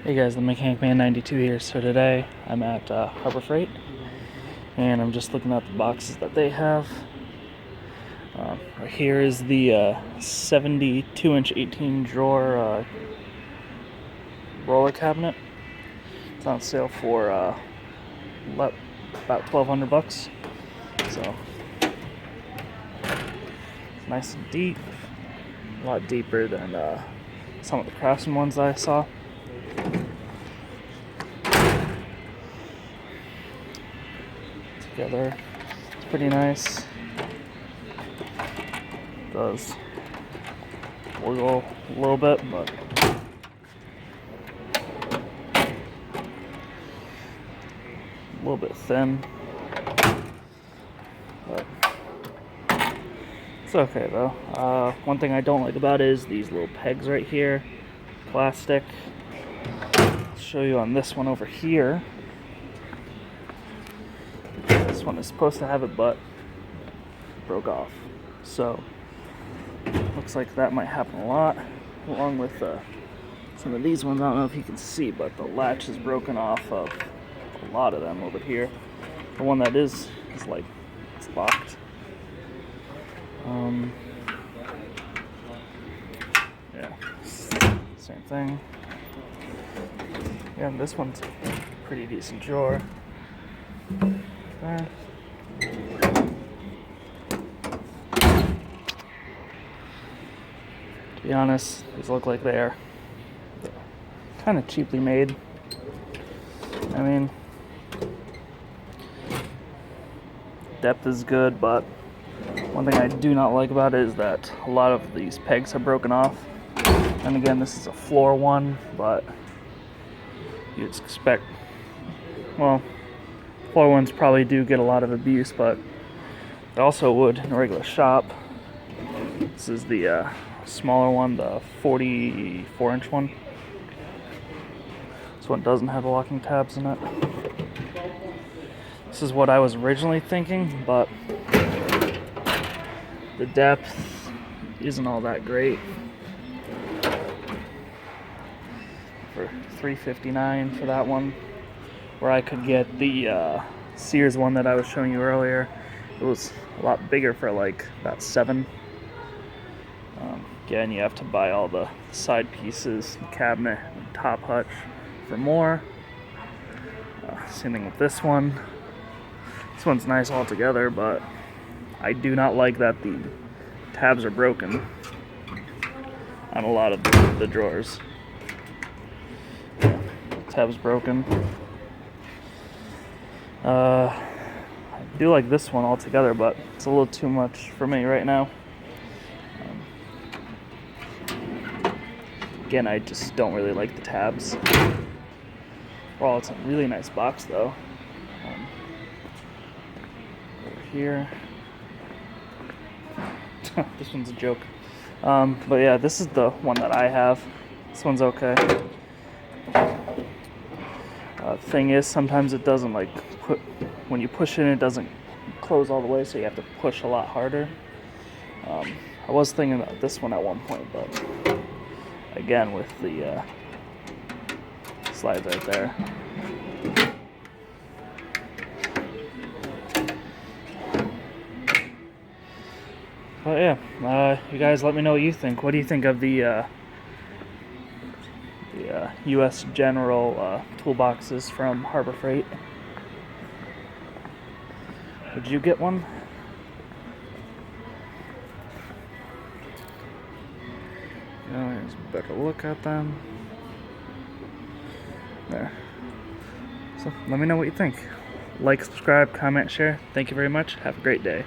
Hey guys, the Mechanic Man 92 here. So today I'm at Harbor Freight and I'm just looking at the boxes that they have. Right here is the 72-inch 18 drawer roller cabinet. It's on sale for about $1,200. So it's nice and deep, a lot deeper than some of the Craftsman ones that I saw. Together, it's pretty nice. Does wiggle a little bit, but a little bit thin. But it's okay though. One thing I don't like about it is these little pegs right here, plastic. I'll show you on this one over here. This one is supposed to have it, but it broke off. So looks like that might happen a lot, along with some of these ones. I don't know if you can see, but the latch is broken off of a lot of them over here. The one that is like, it's locked. Yeah, same thing. Yeah, this one's a pretty decent drawer. There. To be honest, these look like they're kind of cheaply made. I mean, depth is good, but one thing I do not like about it is that a lot of these pegs are broken off. And again, this is a floor one, but you'd expect, well, floor ones probably do get a lot of abuse, but they also would in a regular shop. This is the smaller one, the 44-inch one. This one doesn't have the locking tabs in it. This is what I was originally thinking, but the depth isn't all that great. For $359 for that one, where I could get the Sears one that I was showing you earlier. It was a lot bigger for like about $7. Again, you have to buy all the side pieces, the cabinet, and top hutch for more. Same thing with this one. This one's nice altogether, but I do not like that the tabs are broken on a lot of the drawers. Tabs broken. I do like this one altogether, but it's a little too much for me right now. Again, I just don't really like the tabs. Well, it's a really nice box though. Over here. This one's a joke. But yeah, this is the one that I have. This one's okay. Thing is, sometimes it doesn't when you push it in, it doesn't close all the way, so you have to push a lot harder. I was thinking about this one at one point, but again, with the slides right there. But yeah, you guys let me know what you think. What do you think of the U.S. General toolboxes from Harbor Freight? Would you get one? Here's a better look at them. There. So let me know what you think. Like, subscribe, comment, share. Thank you very much. Have a great day.